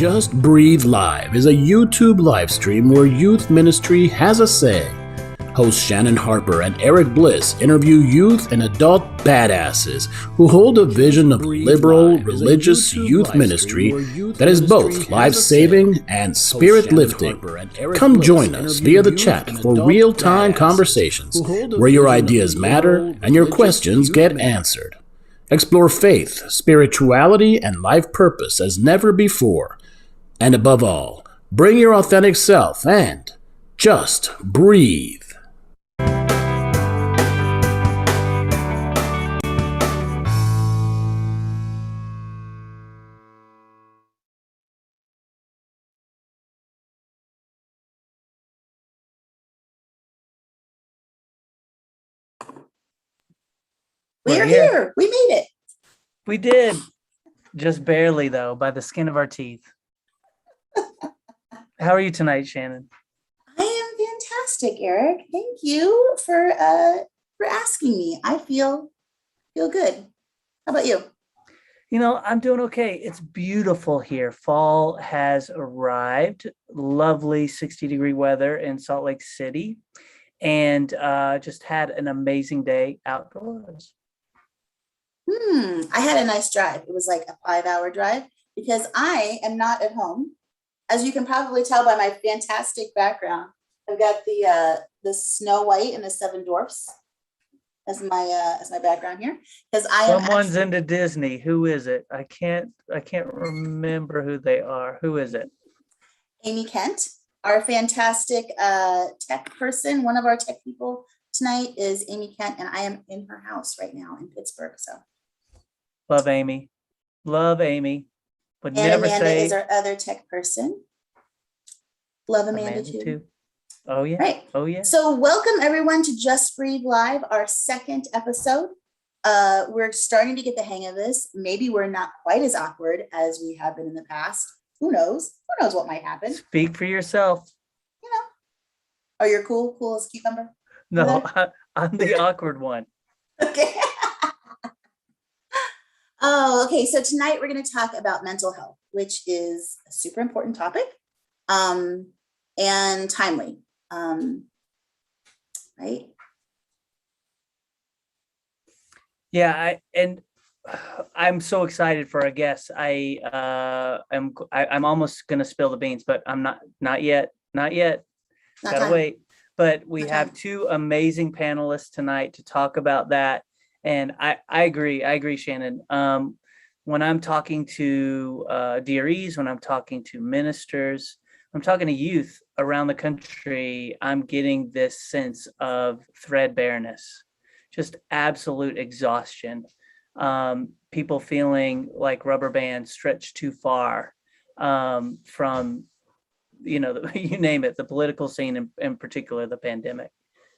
Just Breathe Live is a YouTube live stream where youth ministry has a say. Hosts Shannon Harper and Eric Bliss interview youth and adult badasses who hold a vision of liberal, religious youth ministry that is both life-saving and spirit-lifting. Come join us via the chat for real-time conversations where your ideas matter and your questions get answered. Explore faith, spirituality, and life purpose as never before. And above all, bring your authentic self and just breathe. We're here. We made it. We did. Just barely, though, by the skin of our teeth. How are you tonight, Shannon? I am fantastic, Eric. Thank you for asking me. I feel good. How about you? You know, I'm doing okay. It's beautiful here. Fall has arrived. Lovely 60-degree weather in Salt Lake City. And just had an amazing day outdoors. I had a nice drive. It was like a 5-hour drive because I am not at home. As you can probably tell by my fantastic background, I've got the Snow White and the Seven Dwarfs as my background here. Because someone's into Disney. Who is it? I can't remember who they are. Who is it? Amy Kent, our fantastic tech person. One of our tech people tonight is Amy Kent, and I am in her house right now in Pittsburgh. So love Amy. Would and never Amanda say is our other tech person. Love Amanda too. Oh yeah. Right. Oh yeah. So welcome everyone to Just Breathe Live, our second episode. We're starting to get the hang of this. Maybe we're not quite as awkward as we have been in the past. Who knows? Who knows what might happen? Speak for yourself. You know. Oh, you're cool as cucumber? No, I'm the awkward one. Okay. Oh, okay. So tonight we're going to talk about mental health, which is a super important topic, and timely, right? Yeah, I'm so excited for our guests. I'm almost going to spill the beans, but I'm not yet. Gotta wait. But we have two amazing panelists tonight to talk about that. And I agree, Shannon. When I'm talking to DREs, when I'm talking to ministers, I'm talking to youth around the country, I'm getting this sense of threadbareness, just absolute exhaustion. People feeling like rubber bands stretched too far from, you name it, the political scene, in particular, the pandemic.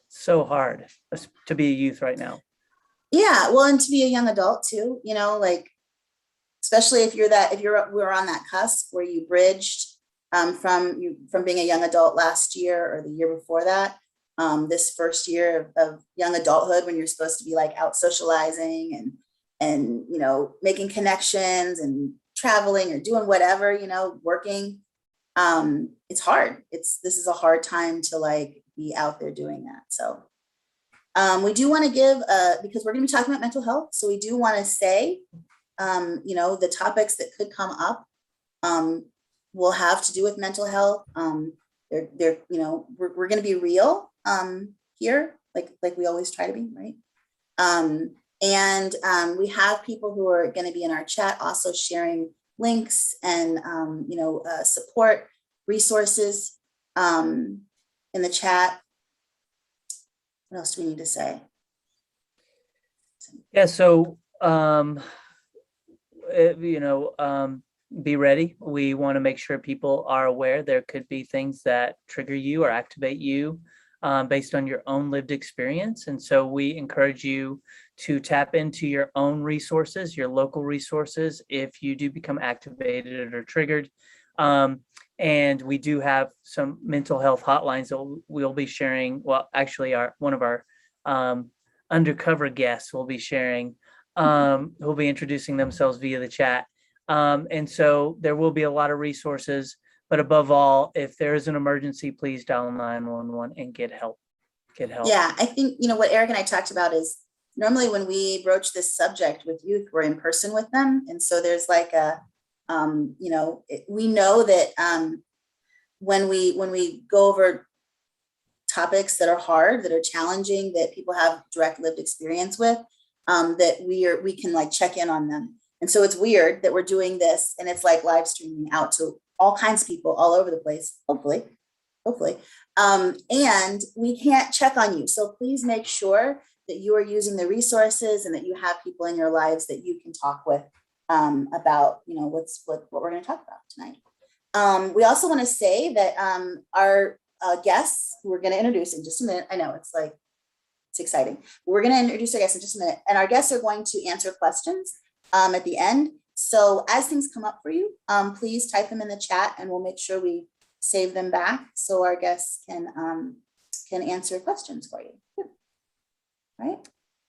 So hard to be a youth right now. Yeah, well, and to be a young adult too, like, especially if we're on that cusp where you bridged from being a young adult last year or the year before that, this first year of young adulthood when you're supposed to be like out socializing and making connections and traveling or doing whatever, working. It's hard. This is a hard time to like be out there doing that. So we do want to give, because we're going to be talking about mental health. So we do want to say, the topics that could come up will have to do with mental health. We're going to be real here, like we always try to be, right? And we have people who are going to be in our chat also sharing links and, support resources in the chat. What else do we need to say? Yeah, so, be ready. We want to make sure people are aware there could be things that trigger you or activate you based on your own lived experience. And so we encourage you to tap into your own resources, your local resources, if you do become activated or triggered. And we do have some mental health hotlines that we'll be sharing. Well, actually, one of our undercover guests will be sharing, who'll be introducing themselves via the chat. And so there will be a lot of resources, but above all, if there is an emergency, please dial 911 and get help. Get help. Yeah, I think, what Eric and I talked about is normally when we broach this subject with youth, we're in person with them. And so there's like we know that when we go over topics that are hard, that are challenging, that people have direct lived experience with, that we can like check in on them. And so it's weird that we're doing this and it's like live streaming out to all kinds of people all over the place, hopefully. And we can't check on you. So please make sure that you are using the resources and that you have people in your lives that you can talk with about, what we're going to talk about tonight. We also want to say that our guests, who we're going to introduce in just a minute. I know it's exciting. We're going to introduce our guests in just a minute, and our guests are going to answer questions at the end. So as things come up for you, please type them in the chat, and we'll make sure we save them back so our guests can answer questions for you. Right.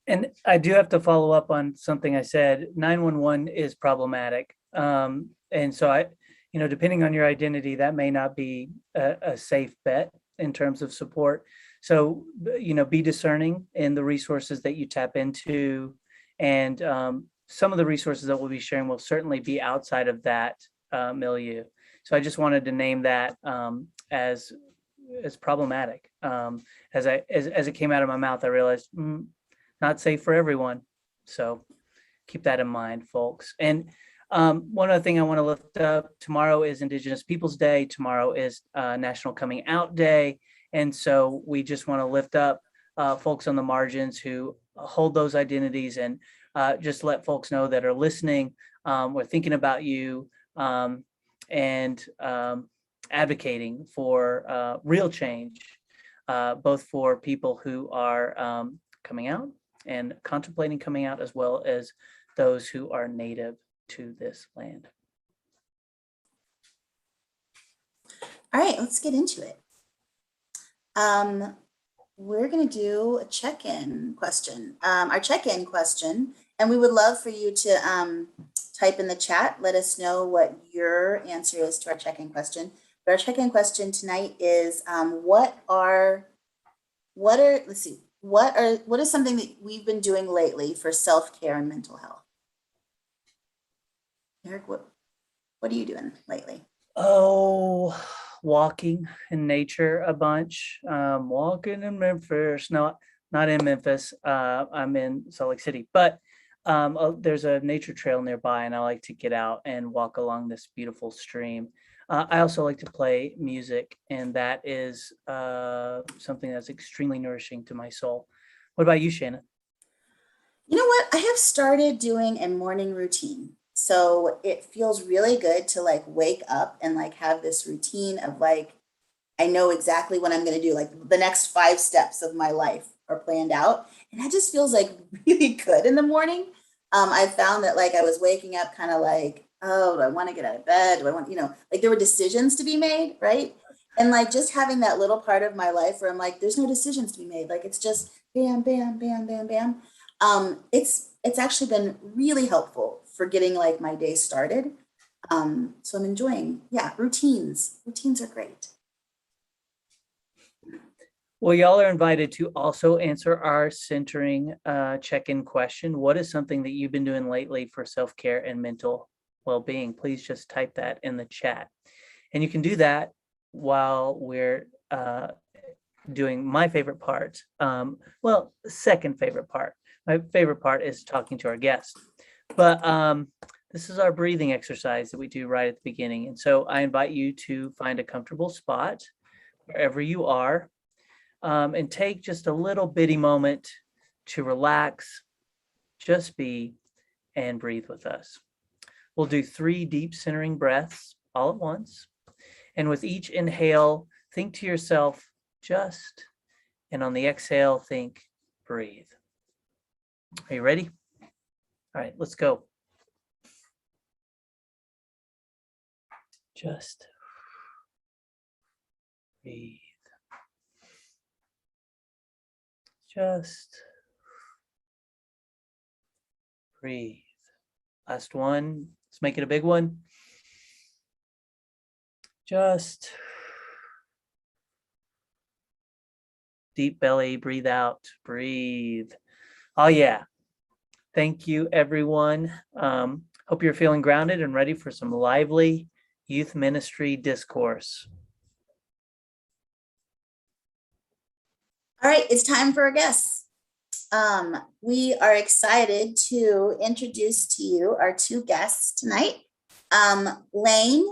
And I do have to follow up on something I said. 911 is problematic. And so depending on your identity, that may not be a safe bet in terms of support. So, be discerning in the resources that you tap into. And some of the resources that we'll be sharing will certainly be outside of that milieu. So I just wanted to name that as problematic. As it came out of my mouth, I realized not safe for everyone. So keep that in mind, folks. And one other thing I want to lift up, tomorrow is Indigenous Peoples Day. Tomorrow is National Coming Out Day. And so we just want to lift up folks on the margins who hold those identities, and just let folks know that are listening. We're thinking about you and advocating for real change, both for people who are coming out and contemplating coming out, as well as those who are native to this land. All right, let's get into it. We're going to do a check-in question. Our check-in question, and we would love for you to type in the chat. Let us know what your answer is to our check-in question. But our check-in question tonight is, what is something that we've been doing lately for self-care and mental health? Eric, what are you doing lately? Oh, walking in nature a bunch. Walking in Memphis. No, not in Memphis. I'm in Salt Lake City, but there's a nature trail nearby, and I like to get out and walk along this beautiful stream. I also like to play music, and that is something that's extremely nourishing to my soul. What about you, Shannon? You know what? I have started doing a morning routine. So it feels really good to like wake up and like have this routine of like, I know exactly what I'm going to do. Like the next 5 steps of my life are planned out. And that just feels like really good in the morning. I found that like I was waking up kind of like, oh, do I want to get out of bed? Do I want, like there were decisions to be made, right? And like just having that little part of my life where I'm like, there's no decisions to be made. Like it's just bam, bam, bam, bam, bam. It's actually been really helpful for getting like my day started. So I'm enjoying, routines. Routines are great. Well, y'all are invited to also answer our centering check-in question. What is something that you've been doing lately for self-care and mental well-being? Please just type that in the chat. And you can do that while we're doing my favorite part. Second favorite part. My favorite part is talking to our guests. But this is our breathing exercise that we do right at the beginning. And so I invite you to find a comfortable spot wherever you are, and take just a little bitty moment to relax, just be, and breathe with us. We'll do 3 deep centering breaths all at once. And with each inhale, think to yourself, just, and on the exhale, think, breathe. Are you ready? All right, let's go. Just breathe. Just breathe. Last one. Let's make it a big one. Just deep belly, breathe out, breathe. Oh yeah. Thank you, everyone. Hope you're feeling grounded and ready for some lively youth ministry discourse. All right, it's time for our guests. We are excited to introduce to you our two guests tonight. Lane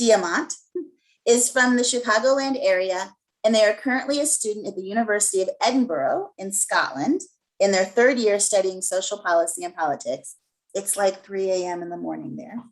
Diamant is from the Chicagoland area, and they are currently a student at the University of Edinburgh in Scotland in their third year studying social policy and politics. It's like 3 a.m. in the morning there.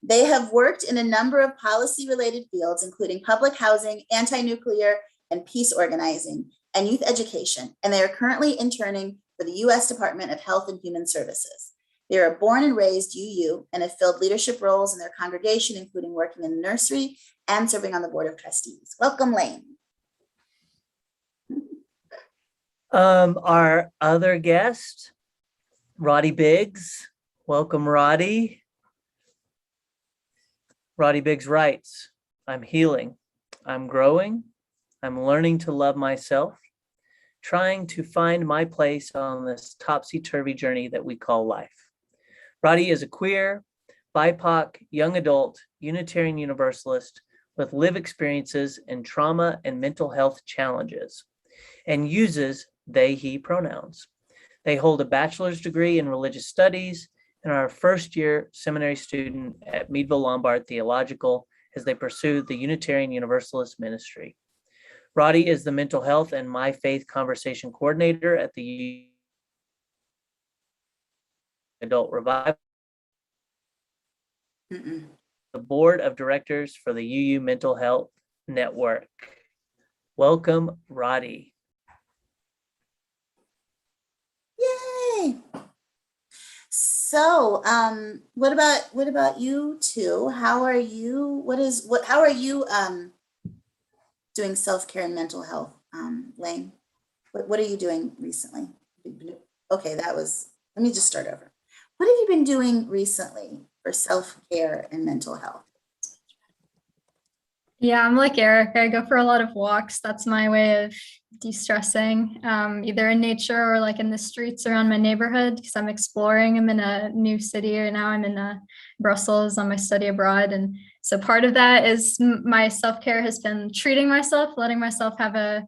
They have worked in a number of policy-related fields, including public housing, anti-nuclear, and peace organizing, and youth education, and they are currently interning for the U.S. Department of Health and Human Services. They are born and raised UU and have filled leadership roles in their congregation, including working in the nursery and serving on the board of trustees. Welcome, Lane. Our other guest, Roddy Biggs. Welcome, Roddy. Roddy Biggs writes, I'm healing, I'm growing, I'm learning to love myself, trying to find my place on this topsy-turvy journey that we call life. Roddy is a queer, BIPOC, young adult, Unitarian Universalist with lived experiences in trauma and mental health challenges, and uses they, he pronouns. They hold a bachelor's degree in religious studies and are a first-year seminary student at Meadville Lombard Theological as they pursue the Unitarian Universalist ministry. Roddy is the mental health and my faith conversation coordinator at the Adult Revival, the board of directors for the UU Mental Health Network. Welcome, Roddy. Yay! So, what about you two? How are you? How are you doing self-care and mental health, Lane? What are you doing recently? Okay, let me just start over. What have you been doing recently for self-care and mental health? Yeah, I'm like Eric. I go for a lot of walks. That's my way of de-stressing, either in nature or like in the streets around my neighborhood, because I'm exploring. I'm in a new city right now. I'm in Brussels on my study abroad. And so part of that is my self-care has been treating myself, letting myself have a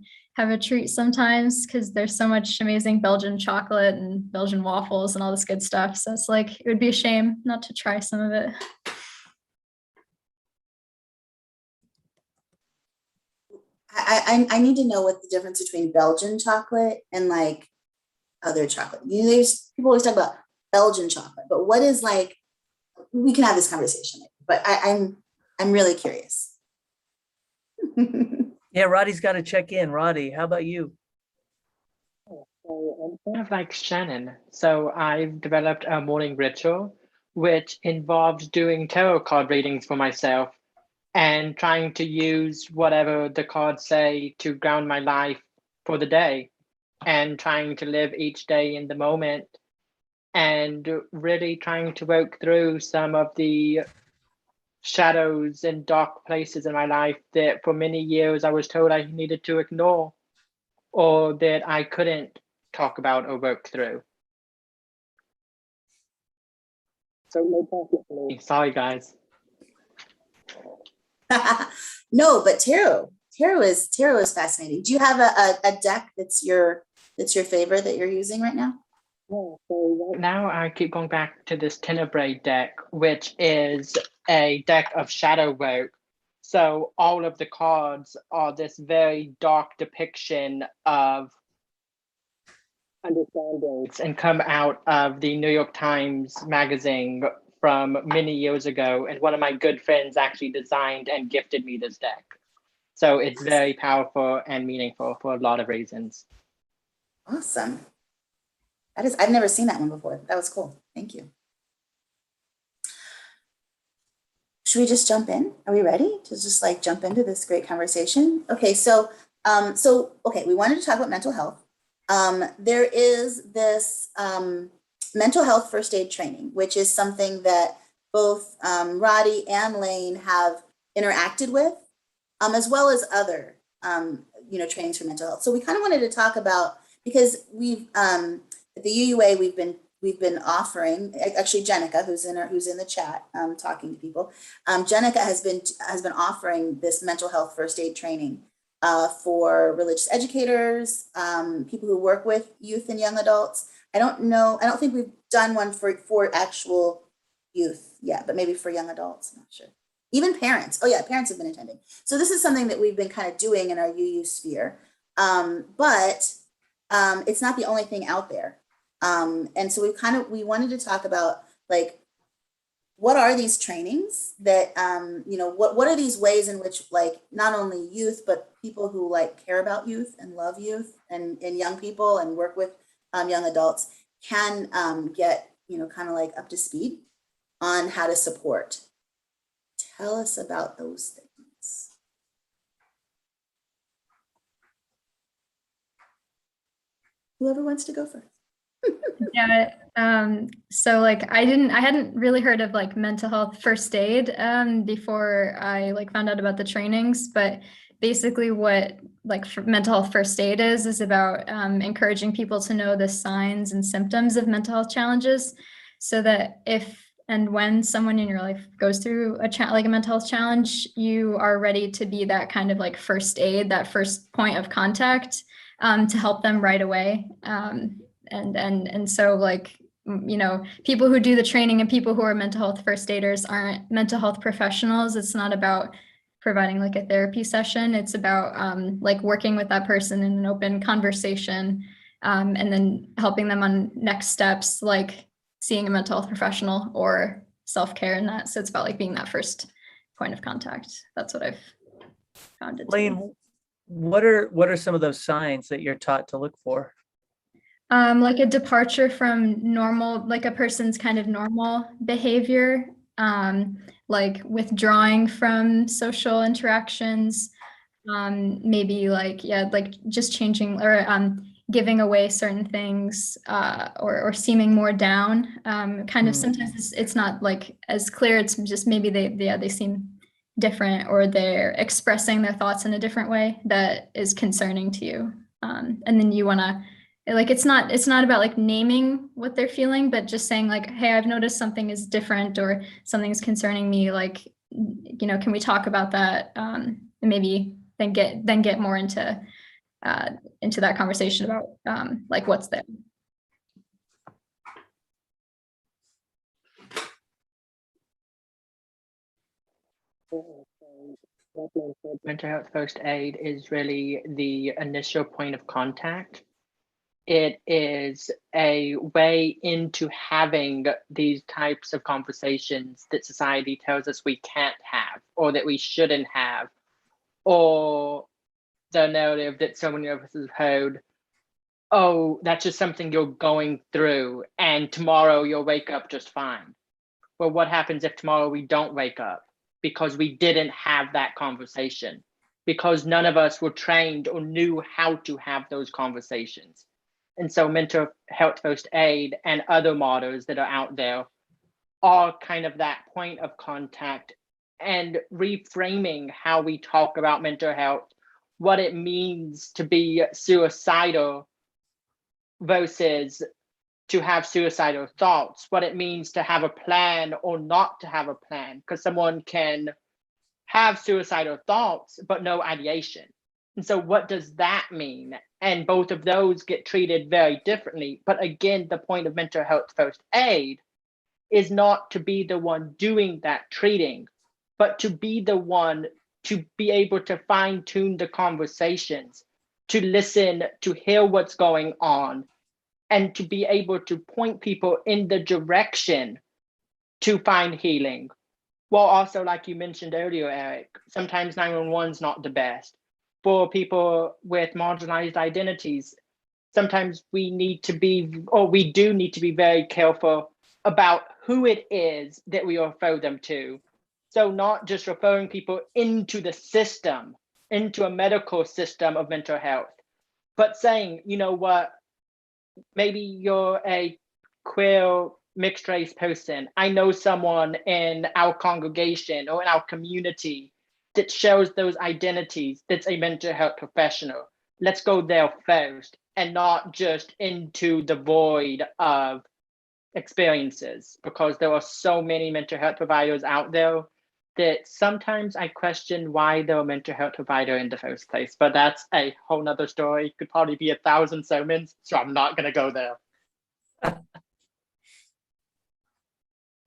treat sometimes, because there's so much amazing Belgian chocolate and Belgian waffles and all this good stuff. So it's like, it would be a shame not to try some of it. I need to know what the difference between Belgian chocolate and like other chocolate. There's people always talk about Belgian chocolate, but what is like? We can have this conversation later, but I'm really curious. Yeah, Roddy's got to check in. Roddy, how about you? So I'm kind of like Shannon. So I've developed a morning ritual, which involves doing tarot card readings for myself and trying to use whatever the cards say to ground my life for the day, and trying to live each day in the moment, and really trying to work through some of the shadows and dark places in my life that for many years I was told I needed to ignore, or that I couldn't talk about or work through. So no talking for me. Sorry, guys. No, but tarot is fascinating. Do you have a deck that's your favorite that you're using right now? Yeah, so right now I keep going back to this Tenebrae deck, which is a deck of shadow work. So all of the cards are this very dark depiction of understandings and come out of the New York Times magazine from many years ago. And one of my good friends actually designed and gifted me this deck. So it's very powerful and meaningful for a lot of reasons. Awesome. I've never seen that one before. That was cool. Thank you. Should we just jump in? Are we ready to just like jump into this great conversation? Okay, so we wanted to talk about mental health. There is this mental health first aid training, which is something that both Roddy and Lane have interacted with, as well as other, trainings for mental health. So we kind of wanted to talk about, because we've at the UUA we've been offering, actually Jenica, who's in the chat talking to people. Jenica has been offering this mental health first aid training for religious educators, people who work with youth and young adults. I don't think we've done one for actual youth yet, but maybe for young adults, I'm not sure. Even parents. Oh yeah, parents have been attending. So this is something that we've been kind of doing in our UU sphere. But it's not the only thing out there. And so we wanted to talk about, like, what are these trainings that, what are these ways in which, like, not only youth, but people who like care about youth and love youth and young people and work with young adults can get, kind of like up to speed on how to support. Tell us about those things. Whoever wants to go first. Yeah. So like I hadn't really heard of like mental health first aid before I like found out about the trainings, but basically what like mental health first aid is about encouraging people to know the signs and symptoms of mental health challenges, so that if and when someone in your life goes through like a mental health challenge, you are ready to be that kind of like first aid, that first point of contact to help them right away. And so like, people who do the training and people who are mental health first aiders aren't mental health professionals. It's not about providing like a therapy session. It's about like working with that person in an open conversation, and then helping them on next steps, like seeing a mental health professional or self-care in that. So it's about like being that first point of contact. That's what I've found it to be. Lane, what are some of those signs that you're taught to look for? Like a departure from normal, like a person's kind of normal behavior, like withdrawing from social interactions, maybe like, yeah, like just changing or giving away certain things, or seeming more down. Kind of sometimes it's not like as clear. It's just maybe they seem different, or they're expressing their thoughts in a different way that is concerning to you. And then you want to, like, it's not about like naming what they're feeling, but just saying like, hey, I've noticed something is different or something's concerning me. Like, can we talk about that? And maybe then get more into that conversation about like what's there. Mental health first aid is really the initial point of contact. It is a way into having these types of conversations that society tells us we can't have, or that we shouldn't have, or the narrative that so many of us have heard, oh, that's just something you're going through and tomorrow you'll wake up just fine. Well, what happens if tomorrow we don't wake up? Because we didn't have that conversation, because none of us were trained or knew how to have those conversations. And so mental health first aid and other models that are out there are kind of that point of contact and reframing how we talk about mental health, what it means to be suicidal versus to have suicidal thoughts, what it means to have a plan or not to have a plan, because someone can have suicidal thoughts but no ideation. And so what does that mean? And both of those get treated very differently. But again, the point of mental health first aid is not to be the one doing that treating, but to be the one to be able to fine tune the conversations, to listen, to hear what's going on, and to be able to point people in the direction to find healing. Well, also, like you mentioned earlier, Eric, sometimes 911 is not the best. For people with marginalized identities, sometimes we need to be, or we do need to be very careful about who it is that we refer them to. So not just referring people into the system, into a medical system of mental health, but saying, you know what, maybe you're a queer mixed race person. I know someone in our congregation or in our community that shows those identities, that's a mental health professional. Let's go there first and not just into the void of experiences, because there are so many mental health providers out there that sometimes I question why they're a mental health provider in the first place. But that's a whole nother story. Could probably be 1,000 sermons, so I'm not going to go there.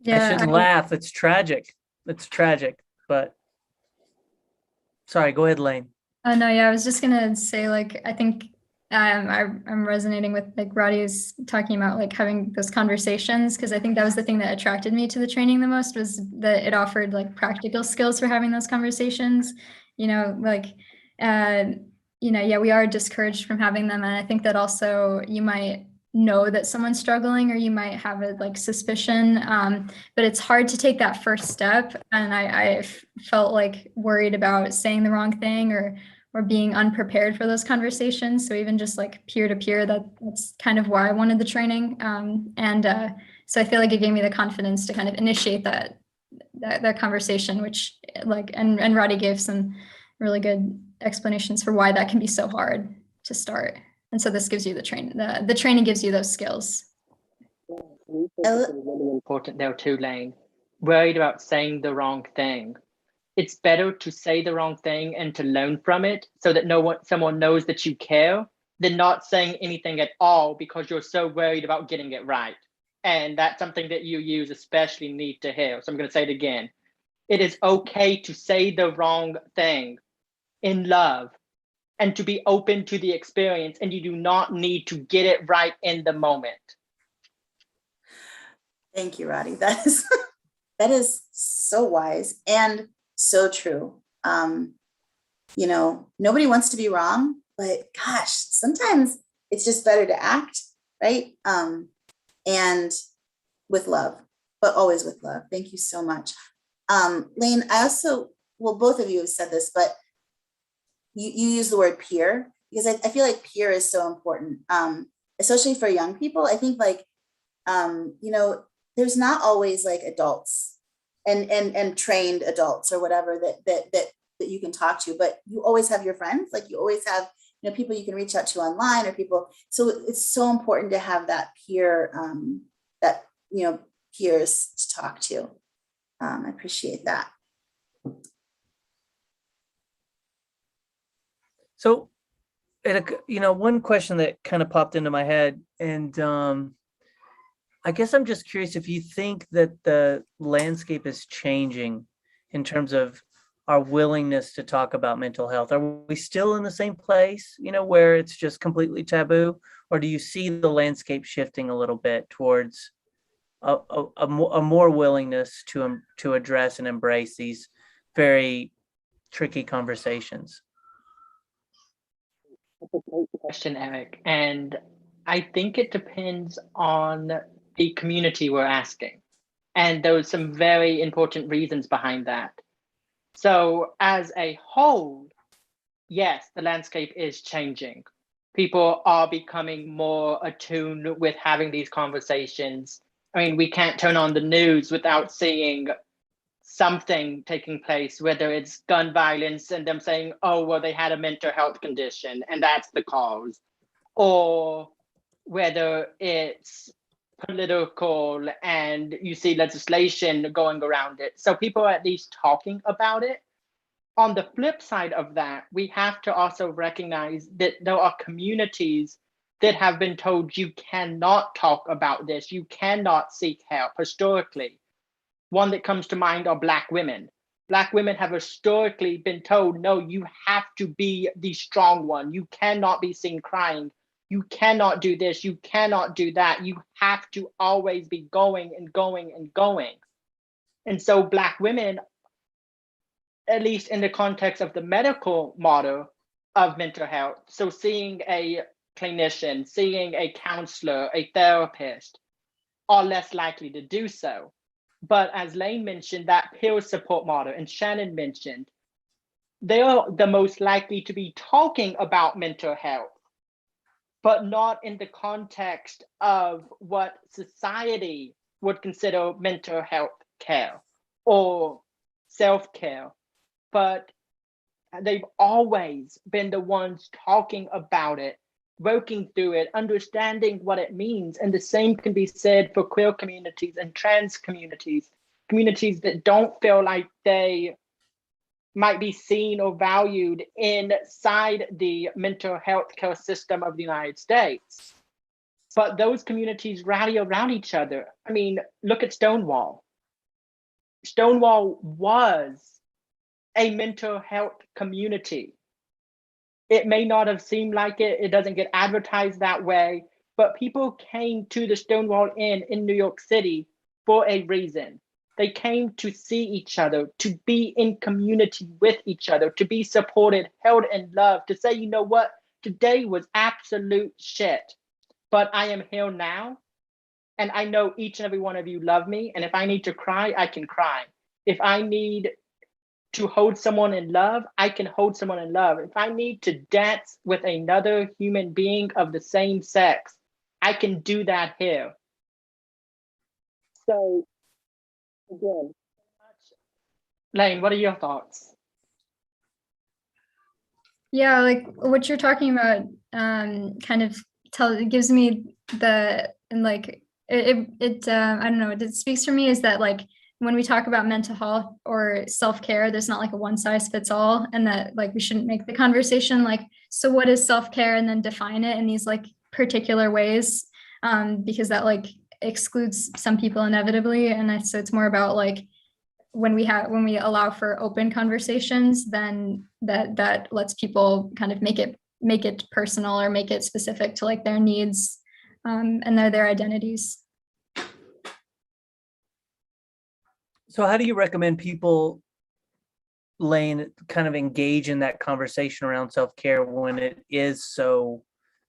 I shouldn't laugh. It's tragic. It's tragic, but sorry, go ahead, Lane. No, yeah, I was just gonna say, like, I think I'm resonating with like Roddy is talking about, like having those conversations, because I think that was the thing that attracted me to the training the most, was that it offered like practical skills for having those conversations. You know, like, yeah, we are discouraged from having them, and I think that also you might know that someone's struggling, or you might have a like suspicion, but it's hard to take that first step, and I felt like worried about saying the wrong thing or being unprepared for those conversations. So even just like peer to peer, that's kind of why I wanted the training, so I feel like it gave me the confidence to kind of initiate that conversation, which like and Roddy gave some really good explanations for why that can be so hard to start. And so this gives you the training gives you those skills. Really important there too, Lane. Worried about saying the wrong thing. It's better to say the wrong thing and to learn from it, so that someone knows that you care, than not saying anything at all because you're so worried about getting it right. And that's something that JUUst especially need to hear. So I'm going to say it again. It is okay to say the wrong thing in love, and to be open to the experience, and you do not need to get it right in the moment. Thank you, Roddy. That is so wise and so true. Nobody wants to be wrong, but gosh, sometimes it's just better to act, right? And with love, but always with love. Thank you so much. Lane, both of you have said this, but you use the word peer, because I feel like peer is so important, especially for young people. I think like, there's not always like adults and trained adults or whatever that you can talk to, but you always have your friends. Like you always have, people you can reach out to online, or people. So it's so important to have that peer, peers to talk to. I appreciate that. So, one question that kind of popped into my head, and I guess I'm just curious if you think that the landscape is changing in terms of our willingness to talk about mental health. Are we still in the same place, where it's just completely taboo, or do you see the landscape shifting a little bit towards a more willingness to address and embrace these very tricky conversations? That's a great question, Eric. And I think it depends on the community we're asking. And there's some very important reasons behind that. So as a whole, yes, the landscape is changing. People are becoming more attuned with having these conversations. I mean, we can't turn on the news without seeing something taking place, whether it's gun violence and them saying, oh, well, they had a mental health condition and that's the cause, or whether it's political and you see legislation going around it. So people are at least talking about it. On the flip side of that, we have to also recognize that there are communities that have been told you cannot talk about this, you cannot seek help historically. One that comes to mind are Black women. Black women have historically been told, no, you have to be the strong one. You cannot be seen crying. You cannot do this. You cannot do that. You have to always be going and going and going. And so Black women, at least in the context of the medical model of mental health, so seeing a clinician, seeing a counselor, a therapist, are less likely to do so. But as Lane mentioned, that peer support model, and Shannon mentioned, they are the most likely to be talking about mental health. but not in the context of what society would consider mental health care or self-care. But they've always been the ones talking about it, working through it, understanding what it means. And the same can be said for queer communities and trans communities, communities that don't feel like they might be seen or valued inside the mental health care system of the United States. But those communities rally around each other. I mean, look at Stonewall. Stonewall was a mental health community. It may not have seemed like it, it doesn't get advertised that way, but people came to the Stonewall Inn in New York City for a reason. They came to see each other, to be in community with each other, to be supported, held in love, to say, you know what, today was absolute shit, but I am here now. And I know each and every one of you love me. And if I need to cry, I can cry. If I need to hold someone in love, I can hold someone in love. If I need to dance with another human being of the same sex, I can do that here. So again, Lane, what are your thoughts? Yeah, like what you're talking about kind of it gives me the, and like I don't know, it speaks for me is that like when we talk about mental health or self-care, there's not like a one size fits all, and that like we shouldn't make the conversation like, so what is self-care, and then define it in these like particular ways, because that like excludes some people inevitably. And so it's more about like when we allow for open conversations, then that lets people kind of make it personal or make it specific to like their needs, and their identities. So how do you recommend people, Lane, kind of engage in that conversation around self-care when it is so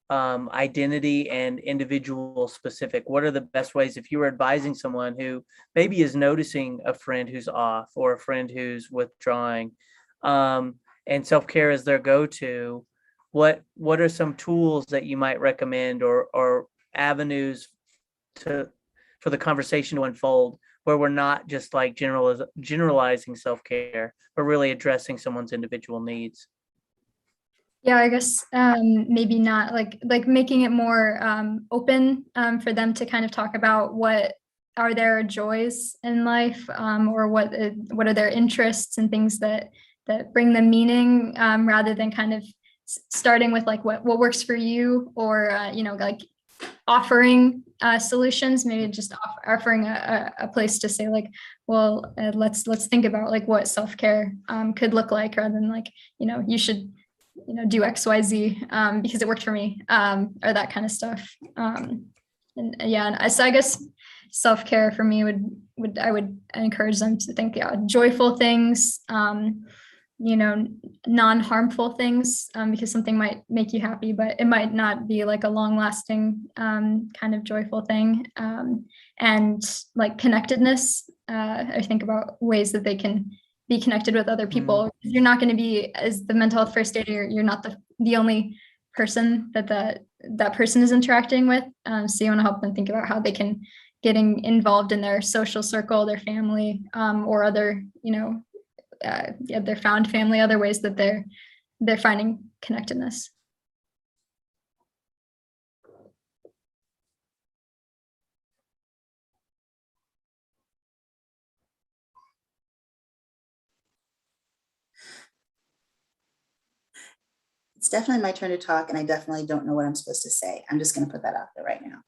identity and individual specific? What are the best ways, if you were advising someone who maybe is noticing a friend who's off or a friend who's withdrawing, and self-care is their go-to, what are some tools that you might recommend, or avenues for the conversation to unfold, where we're not just like generalizing self-care, but really addressing someone's individual needs? Yeah, I guess maybe not like making it more open for them to kind of talk about what are their joys in life, or what are their interests and things that bring them meaning, rather than kind of starting with like what works for you, or like offering solutions, maybe just offering a place to say like, well, let's think about like what self-care could look like, rather than like, you should do XYZ because it worked for me, or that kind of stuff. And yeah, and so I guess self-care for me I would encourage them to think joyful things, non-harmful things, because something might make you happy, but it might not be like a long-lasting kind of joyful thing. And like connectedness, I think about ways that they can be connected with other people. You're not going to be, as the mental health first aider, you're not the only person that person is interacting with. So you want to help them think about how they can getting involved in their social circle, their family, or other, their found family, other ways that they're finding connectedness. It's definitely my turn to talk, and I definitely don't know what I'm supposed to say. I'm just going to put that out there right now.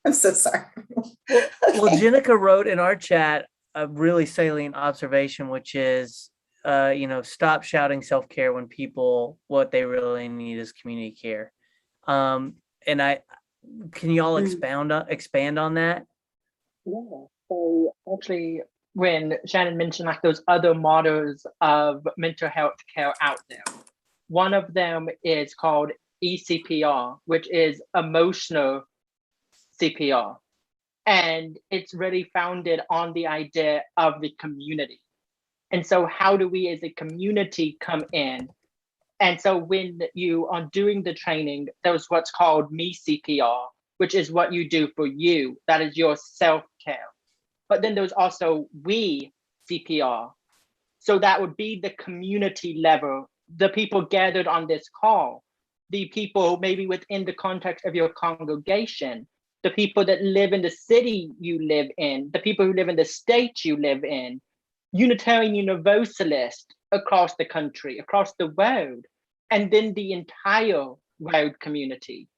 I'm so sorry. Okay. Well, Jenica wrote in our chat a really salient observation, which is, stop shouting self-care when what they really need is community care. And can you all expand on that? Yeah. So actually, when Shannon mentioned like those other models of mental health care out there, one of them is called ECPR, which is emotional CPR. And it's really founded on the idea of the community. And so how do we as a community come in? And so when you are doing the training, there's what's called me CPR, which is what you do for you. That is your self-care. But then there's also we CPR. So that would be the community level, the people gathered on this call, the people maybe within the context of your congregation, the people that live in the city you live in, the people who live in the state you live in, Unitarian Universalists across the country, across the world, and then the entire world community.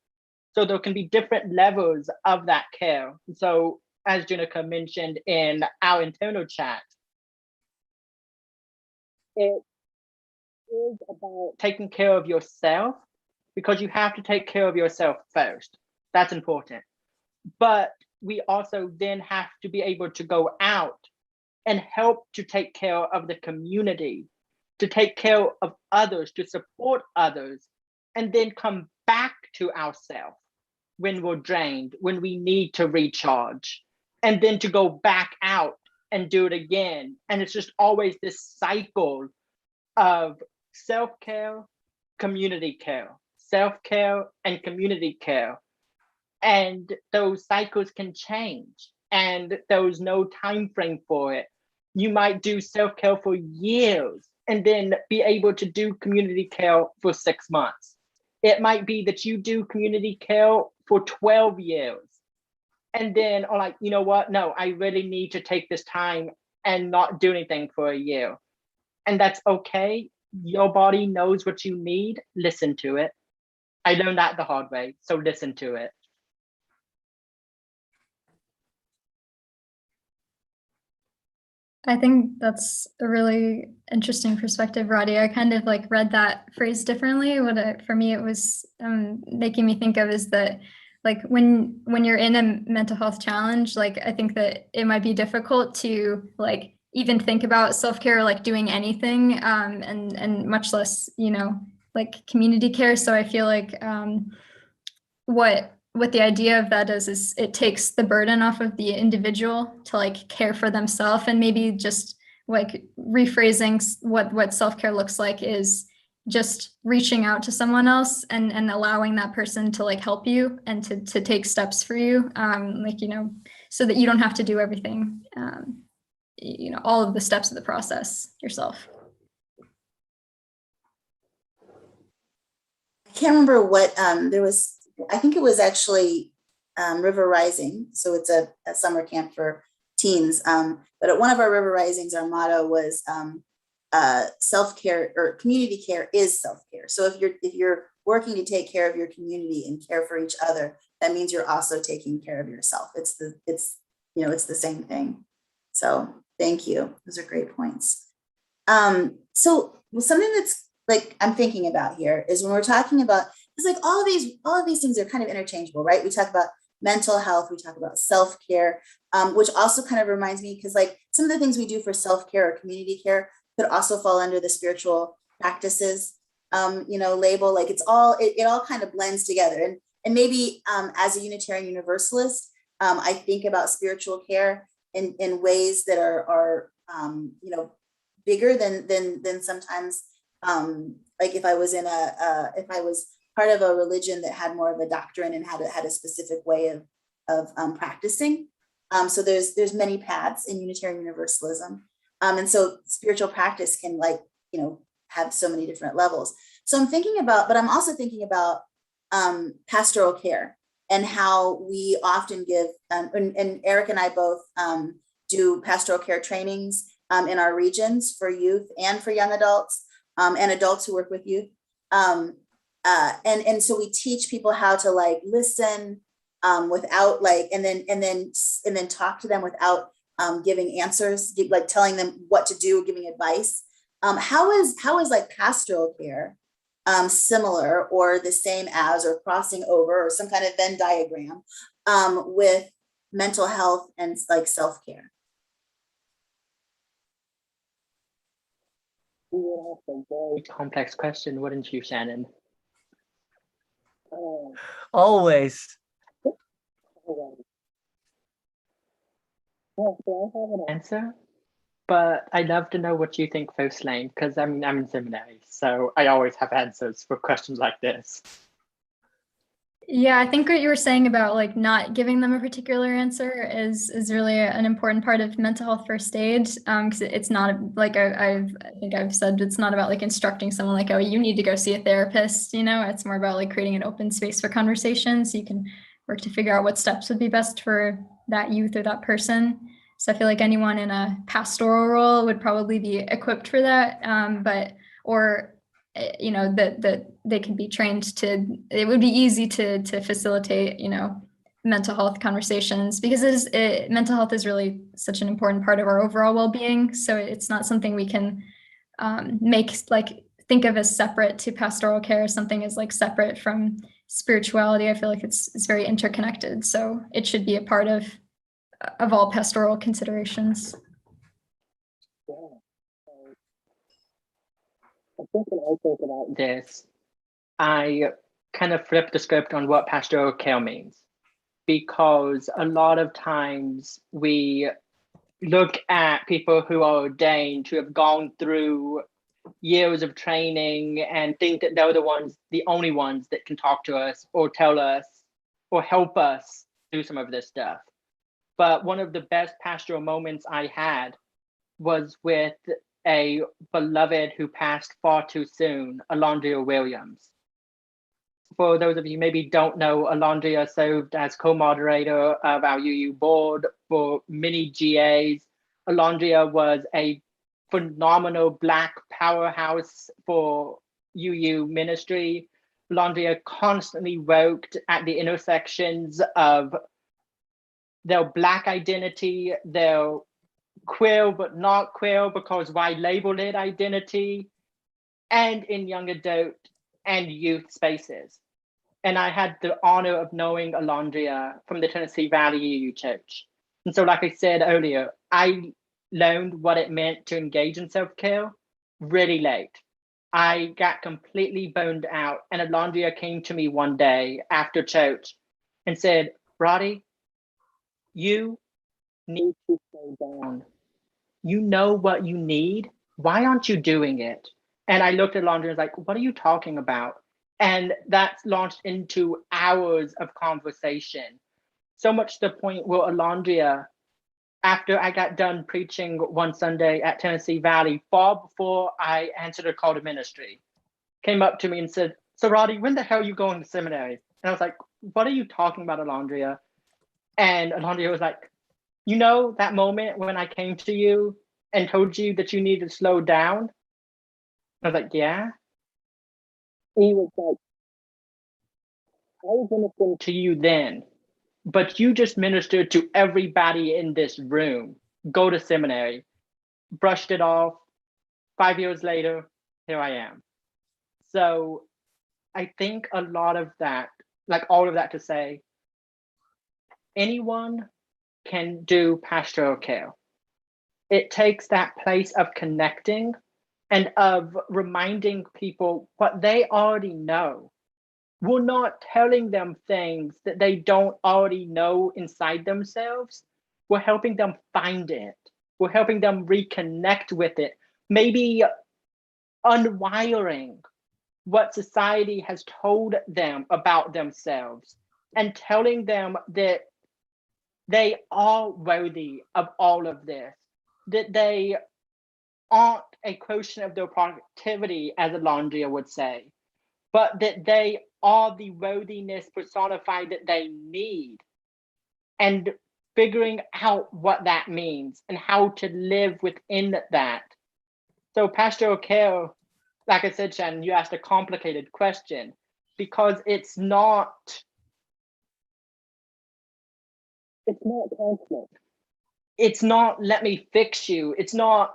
So there can be different levels of that care. So as Jenica mentioned in our internal chat, it is about taking care of yourself, because you have to take care of yourself first. That's important. But we also then have to be able to go out and help to take care of the community, to take care of others, to support others, and then come back to ourselves when we're drained, when we need to recharge, and then to go back out and do it again. And it's just always this cycle of self-care, community care, self-care and community care. And those cycles can change, and there's no time frame for it. You might do self-care for years and then be able to do community care for 6 months. It might be that you do community care for 12 years and then are like, you know what? No, I really need to take this time and not do anything for a year. And that's okay. Your body knows what you need. Listen to it. I learned that the hard way, so listen to it. I think that's a really interesting perspective, Roddy. I kind of like read that phrase differently. For me, it was making me think of is that like when you're in a mental health challenge, like I think that it might be difficult to like even think about self-care, like doing anything, and much less, you know, like community care. So I feel like what the idea of that is it takes the burden off of the individual to like care for themselves, and maybe just like rephrasing what self-care looks like is just reaching out to someone else and allowing that person to like help you and to take steps for you, like, you know, so that you don't have to do everything, you know, all of the steps of the process yourself. I can't remember what there was. I think it was actually River Rising. So it's a summer camp for teens. But at one of our River Risings, our motto was self-care, or community care is self-care. So if you're working to take care of your community and care for each other, that means you're also taking care of yourself. It's the same thing. So thank you. Those are great points. So something that's like I'm thinking about here is when we're talking about, it's like all of these things are kind of interchangeable, right? We talk about mental health, we talk about self-care, which also kind of reminds me, because like some of the things we do for self-care or community care could also fall under the spiritual practices, label. Like it all kind of blends together. And maybe as a Unitarian Universalist, I think about spiritual care in ways that are bigger than sometimes, like if I was part of a religion that had more of a doctrine and had a specific way of practicing. So there's many paths in Unitarian Universalism. And so spiritual practice can have so many different levels. So I'm also thinking about pastoral care and how we often give, and Eric and I both do pastoral care trainings in our regions for youth and for young adults and adults who work with youth. And so we teach people how to like listen without like, and then talk to them without giving answers, like telling them what to do, giving advice. How is like pastoral care similar or the same as, or crossing over, or some kind of Venn diagram with mental health and like self-care? That's a very complex question, wouldn't you, Shannon? Always. Well, do I have an answer? but I'd love to know what you think first, Lane, because I'm in seminary, so I always have answers for questions like this. Yeah, I think what you were saying about like not giving them a particular answer is really an important part of mental health first aid. Because it's not like I think I've said, it's not about like instructing someone like, oh, you need to go see a therapist. It's more about like creating an open space for conversation, so you can work to figure out what steps would be best for that youth or that person. So I feel like anyone in a pastoral role would probably be equipped for that, that they can be trained to. It would be easy to facilitate mental health conversations, because mental health is really such an important part of our overall well-being. So it's not something we can think of as separate to pastoral care. Something is like separate from spirituality. I feel like it's very interconnected, so it should be a part of all pastoral considerations. I think when I think about this, I kind of flip the script on what pastoral care means, because a lot of times we look at people who are ordained, who have gone through years of training, and think that they're the only ones that can talk to us or tell us or help us do some of this stuff. But one of the best pastoral moments I had was with a beloved who passed far too soon, Alondria Williams. For those of you who maybe don't know, Alondria served as co-moderator of our UU board for many GAs. Alondria was a phenomenal Black powerhouse for UU ministry. Alondria constantly worked at the intersections of their Black identity, their queer but not queer because why label it identity, and in young adult and youth spaces. And I had the honor of knowing Alondria from the Tennessee Valley UU Church. And so, like I said earlier, I learned what it meant to engage in self-care really late. I got completely burned out, and Alondria came to me one day after church and said, Roddy, you need to slow down. You know what you need. Why aren't you doing it? And I looked at Alondria and was like, what are you talking about? And that's launched into hours of conversation. So much to the point where Alondria, after I got done preaching one Sunday at Tennessee Valley, far before I answered a call to ministry, came up to me and said, so Roddy, when the hell are you going to seminary? And I was like, what are you talking about, Alondria? And Alondria was like, you know that moment when I came to you and told you that you needed to slow down? I was like, yeah. He was like, I was ministering to you then, but you just ministered to everybody in this room. Go to seminary. Brushed it off. 5 years later, here I am. So I think a lot of that, like all of that to say, anyone can do pastoral care. It takes that place of connecting and of reminding people what they already know. We're not telling them things that they don't already know inside themselves. We're helping them find it. We're helping them reconnect with it. Maybe unwiring what society has told them about themselves and telling them that they are worthy of all of this, that they aren't a quotient of their productivity, as Alondria would say, but that they are the worthiness personified that they need, and figuring out what that means and how to live within that. So pastoral care, like I said, Shannon, you asked a complicated question, because it's not conflict. It's not, let me fix you. It's not,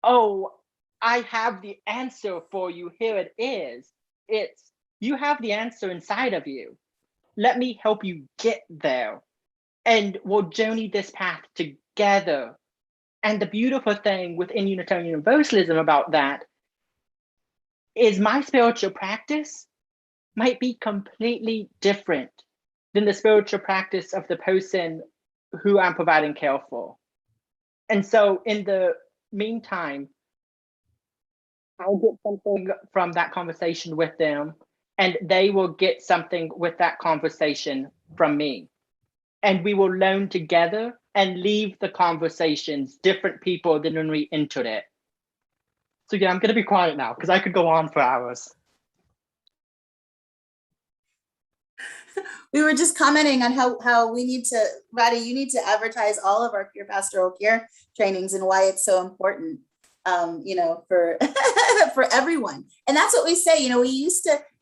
oh, I have the answer for you. Here it is. It's, you have the answer inside of you. Let me help you get there. And we'll journey this path together. And the beautiful thing within Unitarian Universalism about that is my spiritual practice might be completely different than the spiritual practice of the person who I'm providing care for. And so in the meantime, I'll get something from that conversation with them, and they will get something with that conversation from me. And we will learn together and leave the conversations different people than when we entered it. So yeah, I'm going to be quiet now because I could go on for hours. We were just commenting on how we need to, Roddy, you need to advertise all of our peer pastoral care trainings and why it's so important, for for everyone. And that's what we say. It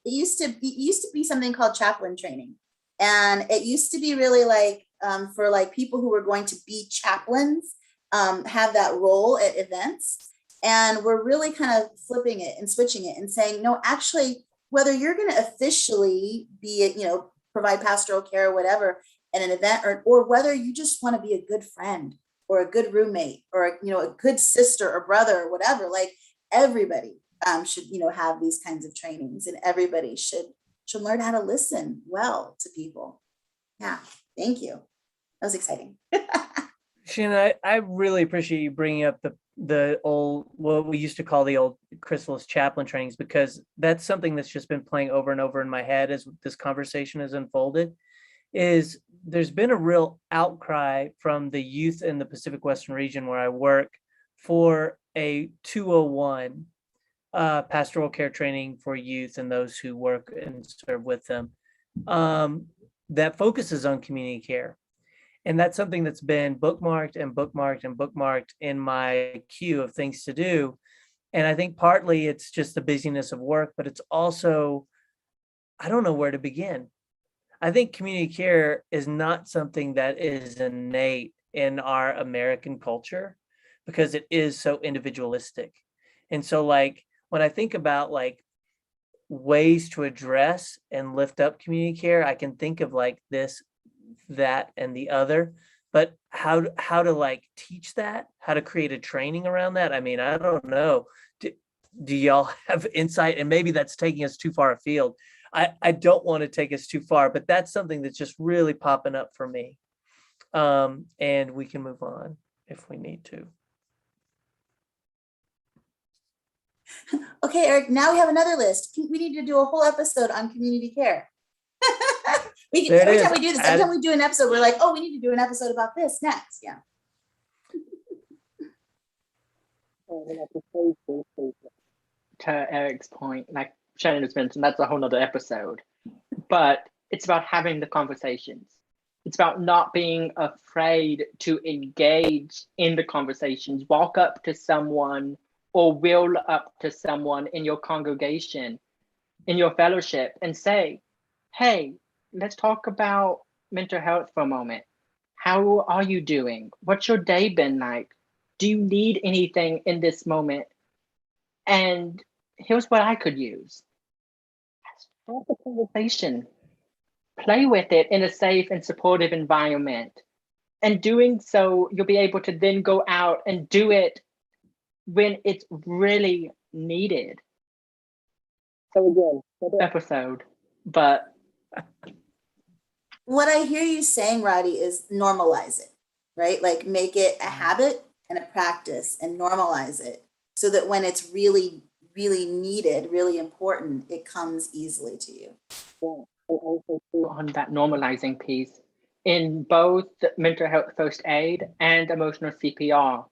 used to be something called chaplain training, and it used to be really like for like people who were going to be chaplains, have that role at events. And we're really kind of flipping it and switching it and saying, no, actually, whether you're going to officially be, provide pastoral care or whatever at an event, or whether you just want to be a good friend or a good roommate or, a good sister or brother or whatever, like everybody should, have these kinds of trainings, and everybody should learn how to listen well to people. Yeah. Thank you. That was exciting. Shannon, I really appreciate you bringing up the old, what we used to call the old chrysalis chaplain trainings, because that's something that's just been playing over and over in my head as this conversation has unfolded. Is there's been a real outcry from the youth in the Pacific Western region where I work for a 201 pastoral care training for youth and those who work and serve with them, that focuses on community care. And that's something that's been bookmarked and bookmarked and bookmarked in my queue of things to do. And I think partly it's just the busyness of work, but it's also, I don't know where to begin. I think community care is not something that is innate in our American culture because it is so individualistic. And so like, when I think about like ways to address and lift up community care, I can think of like this, that, and the other, but how to like teach that, how to create a training around that. I mean, I don't know. Do y'all have insight? And maybe that's taking us too far afield. I don't want to take us too far, but that's something that's just really popping up for me. And we can move on if we need to. Okay, Eric, now we have another list. We need to do a whole episode on community care. Every time we do this, every time we do an episode, we're like, oh, we need to do an episode about this next. Yeah. To Eric's point, like Shannon has mentioned, that's a whole nother episode. But it's about having the conversations. It's about not being afraid to engage in the conversations. Walk up to someone or will up to someone in your congregation, in your fellowship, and say, hey, let's talk about mental health for a moment. How are you doing? What's your day been like? Do you need anything in this moment? And here's what I could use. Start the conversation. Play with it in a safe and supportive environment. And doing so, you'll be able to then go out and do it when it's really needed. So again, episode, but what I hear you saying, Roddy, is normalize it, right? Like make it a habit and a practice and normalize it so that when it's really, really needed, really important, it comes easily to you. Yeah. And also on that normalizing piece, in both mental health first aid and emotional CPR,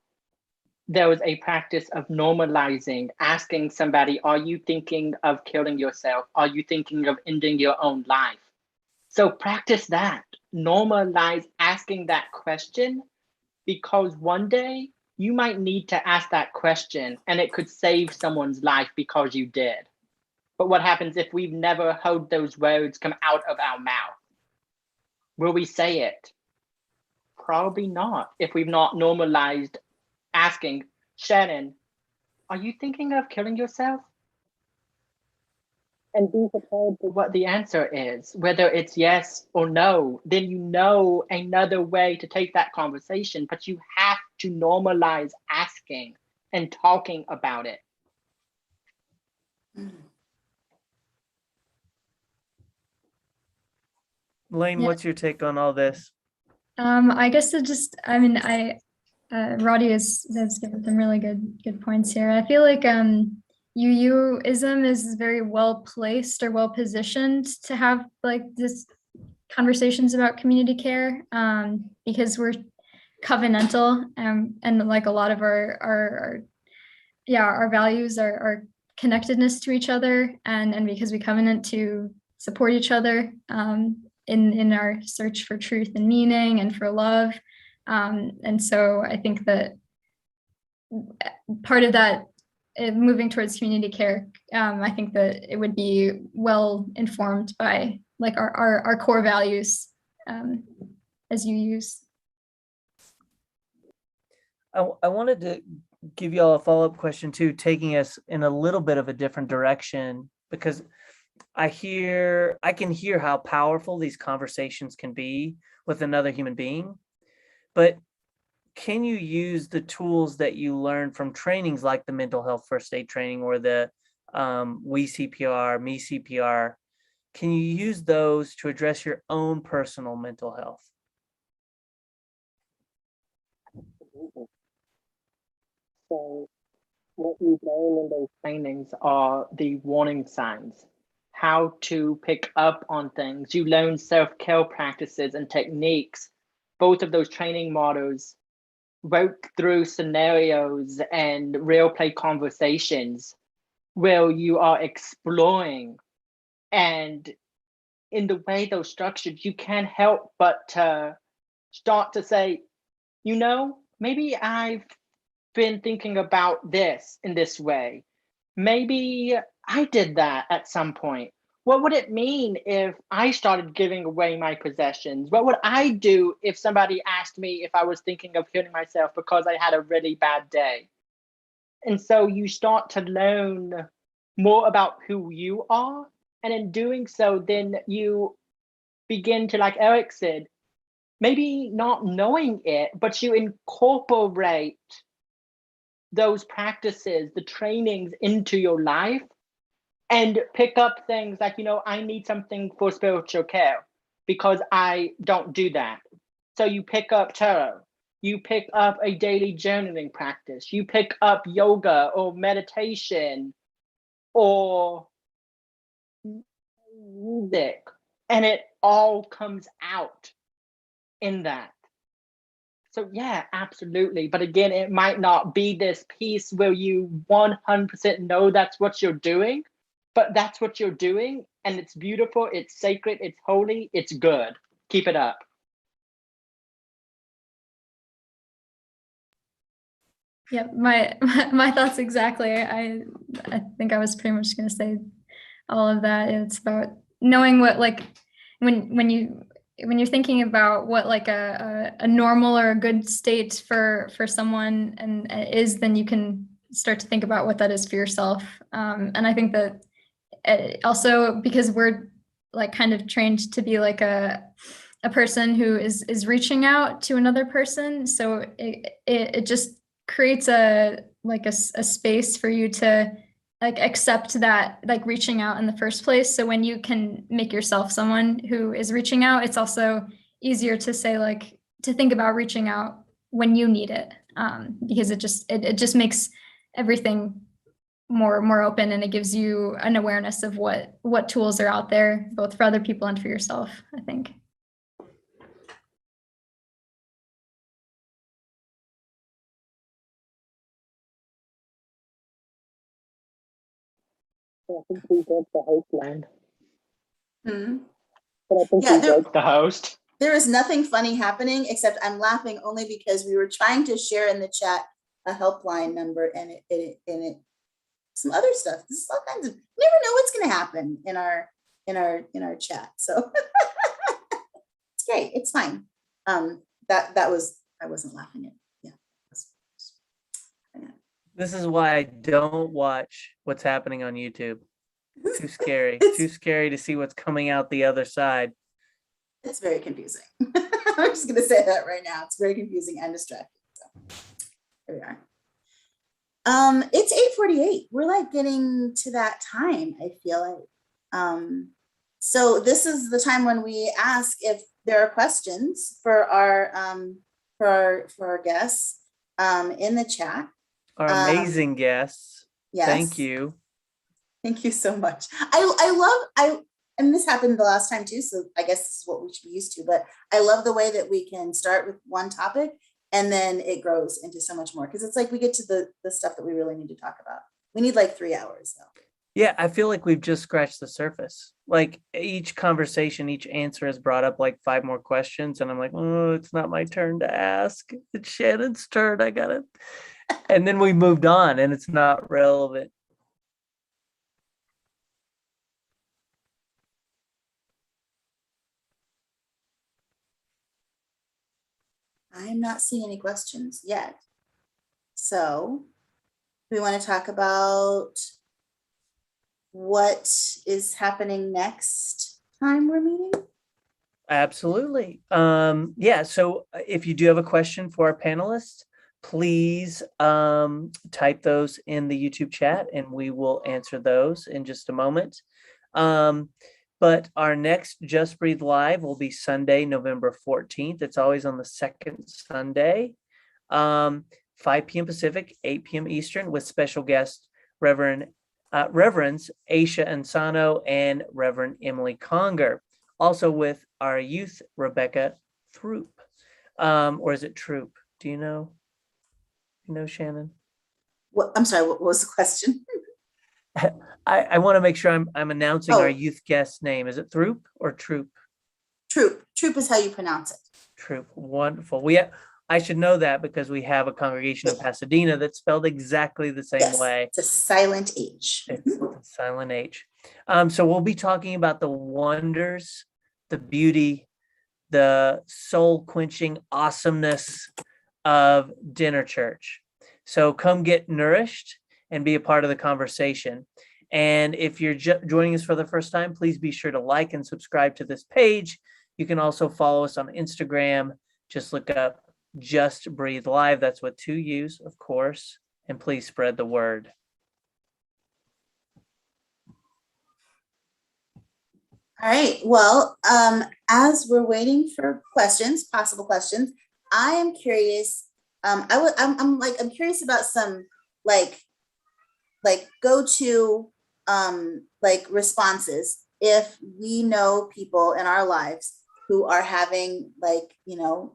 there was a practice of normalizing, asking somebody, are you thinking of killing yourself? Are you thinking of ending your own life? So practice that, normalize asking that question, because one day you might need to ask that question and it could save someone's life because you did. But what happens if we've never heard those words come out of our mouth? Will we say it? Probably not, if we've not normalized asking, Shannon, are you thinking of killing yourself? And be prepared for what the answer is, whether it's yes or no. Then you know another way to take that conversation, but you have to normalize asking and talking about it. Lane, what's your take on all this? I guess it just, I mean, Roddy has given some really good points here. I feel like UUism is very well placed or well positioned to have like this conversations about community care, because we're covenantal, and like a lot of our values are connectedness to each other, and because we covenant to support each other in our search for truth and meaning and for love. And so I think that part of that, moving towards community care, I think that it would be well informed by like our core values, as you use. I wanted to give you all a follow-up question too, taking us in a little bit of a different direction, because I can hear how powerful these conversations can be with another human being, but can you use the tools that you learn from trainings like the mental health first aid training or the We CPR, Me CPR? Can you use those to address your own personal mental health? So what we learn in those trainings are the warning signs, how to pick up on things. You learn self-care practices and techniques. Both of those training models wrote through scenarios and real play conversations where you are exploring. And in the way those structured, you can't help but to start to say, you know, maybe I've been thinking about this in this way. Maybe I did that at some point. What would it mean if I started giving away my possessions? What would I do if somebody asked me if I was thinking of killing myself because I had a really bad day? And so you start to learn more about who you are. And in doing so, then you begin to, like Eric said, maybe not knowing it, but you incorporate those practices, the trainings into your life, and pick up things like, you know, I need something for spiritual care because I don't do that. So you pick up tarot, you pick up a daily journaling practice, you pick up yoga or meditation or music, and it all comes out in that. So yeah, absolutely. But again, it might not be this piece where you 100% know that's what you're doing, but that's what you're doing. And it's beautiful, it's sacred, it's holy, it's good. Keep it up. Yeah, my thoughts exactly. I think I was pretty much going to say all of that. It's about knowing what, like, when you're thinking about what like a normal or a good state for someone and is, then you can start to think about what that is for yourself. And I think that also because we're like kind of trained to be like a person who is reaching out to another person, so it just creates a space for you to like accept that, like reaching out in the first place. So when you can make yourself someone who is reaching out, it's also easier to say, like, to think about reaching out when you need it, because it just makes everything more open, and it gives you an awareness of what tools are out there, both for other people and for yourself, I think. I think we got the host line. Hmm. But I think we got the host. There is nothing funny happening, except I'm laughing only because we were trying to share in the chat a helpline number, and it some other stuff. This is all kinds of, you never know what's going to happen in our chat. So it's great. It's fine. That was, I wasn't laughing at. Yeah. This is why I don't watch what's happening on YouTube. Too scary. Too scary to see what's coming out the other side. It's very confusing. I'm just going to say that right now. It's very confusing and distracting. So here we are. It's 8:48. We're like getting to that time, I feel like. So this is the time when we ask if there are questions for our guests. in the chat. Our amazing guests. Yes. Thank you. Thank you so much. And this happened the last time too, so I guess this is what we should be used to, but I love the way that we can start with one topic and then it grows into so much more, because it's like we get to the stuff that we really need to talk about. We need like 3 hours though. Yeah, I feel like we've just scratched the surface. Like each conversation, each answer has brought up like 5 more questions, and I'm like, oh, it's not my turn to ask. It's Shannon's turn. I got it. And then we moved on, and it's not relevant. I'm not seeing any questions yet. So we want to talk about what is happening next time we're meeting. Absolutely. Yeah. So if you do have a question for our panelists, please type those in the YouTube chat and we will answer those in just a moment. But our next Just Breathe Live will be Sunday, November 14th. It's always on the second Sunday, 5 p.m. Pacific, 8 p.m. Eastern, with special guests Reverends Aisha Ansano and Reverend Emily Conger. Also with our youth, Rebecca Throop. Or is it Troop? Do you know? You know, Shannon? What, I'm sorry, what was the question? I want to make sure I'm announcing our youth guest name. Is it Throop or Troop? Troop. Troop is how you pronounce it. Troop. Wonderful. I should know that because we have a congregation in Pasadena that's spelled exactly the same way. It's a silent H. It's a silent H. So we'll be talking about the wonders, the beauty, the soul-quenching awesomeness of dinner church. So come get nourished and be a part of the conversation. And if you're joining us for the first time, please be sure to like and subscribe to this page. You can also follow us on Instagram. Just look up Just Breathe Live. That's with 2 U's, of course. And please spread the word. All right. Well, as we're waiting for questions, possible questions, I am curious. I'm curious about some like go-to responses if we know people in our lives who are having like all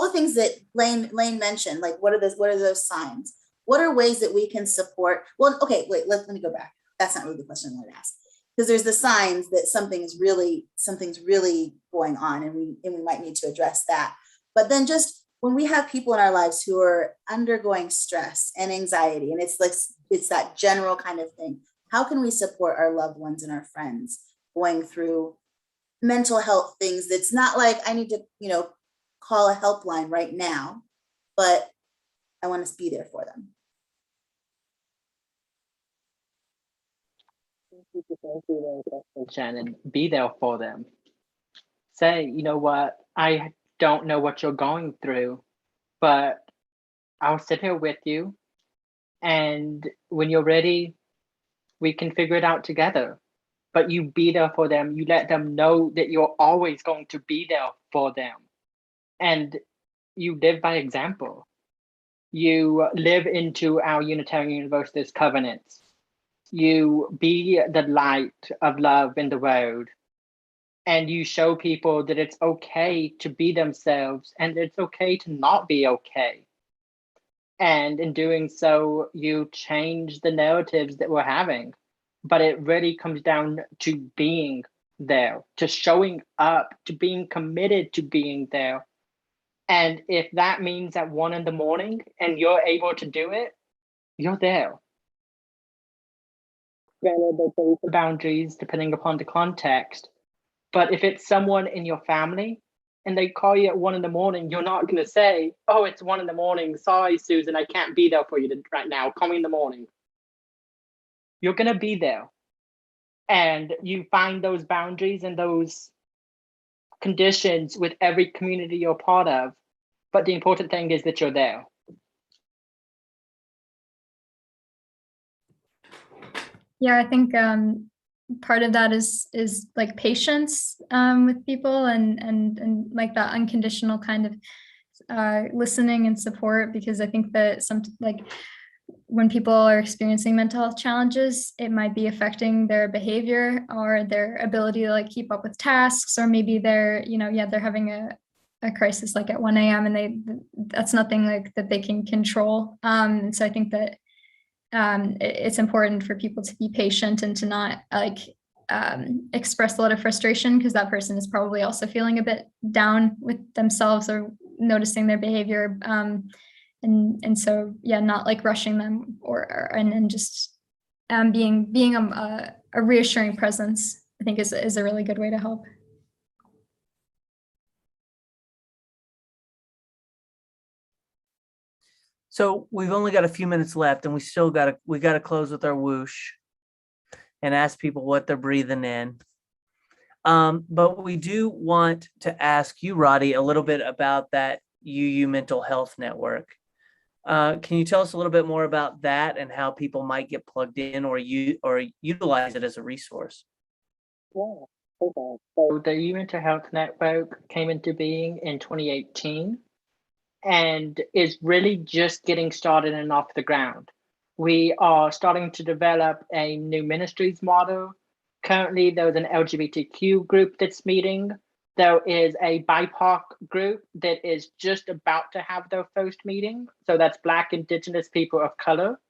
the things that Lane mentioned. Like what are those signs? What are ways that we can support? Well, okay, wait, let me go back. That's not really the question I wanted to ask. Because there's the signs that something's really going on, and we might need to address that. But then just when we have people in our lives who are undergoing stress and anxiety, and it's that general kind of thing, how can we support our loved ones and our friends going through mental health things? That's not like I need to, call a helpline right now, but I want to be there for them. Shannon, be there for them. Say, you know what, I don't know what you're going through, but I'll sit here with you. And when you're ready, we can figure it out together. But you be there for them. You let them know that you're always going to be there for them. And you live by example. You live into our Unitarian Universalist covenants. You be the light of love in the world. And you show people that it's okay to be themselves and it's okay to not be okay. And in doing so, you change the narratives that we're having. But it really comes down to being there, to showing up, to being committed to being there. And if that means at 1 a.m. and you're able to do it, you're there. Granted, there's boundaries depending upon the context. But if it's someone in your family and they call you at 1 a.m, you're not going to say, oh, it's 1 a.m. Sorry, Susan, I can't be there for you right now. Call me in the morning. You're going to be there. And you find those boundaries and those conditions with every community you're part of. But the important thing is that you're there. Yeah, I think part of that is like patience with people and like that unconditional kind of listening and support, because I think that when people are experiencing mental health challenges, it might be affecting their behavior or their ability to like keep up with tasks, or maybe they're having a crisis like at 1 a.m. and that's nothing like that they can control. And so I think that it's important for people to be patient and to not express a lot of frustration, because that person is probably also feeling a bit down with themselves or noticing their behavior. And so, yeah, not like rushing them and just being a reassuring presence, I think is a really good way to help. So we've only got a few minutes left, and we got to close with our whoosh and ask people what they're breathing in. But we do want to ask you, Roddy, a little bit about that UU Mental Health Network. Can you tell us a little bit more about that and how people might get plugged in or utilize it as a resource? Yeah. Okay. So the UU Mental Health Network came into being in 2018 and is really just getting started and off the ground. We are starting to develop a new ministries model. Currently, there's an LGBTQ group that's meeting. There is a BIPOC group that is just about to have their first meeting. So that's Black, Indigenous people of color.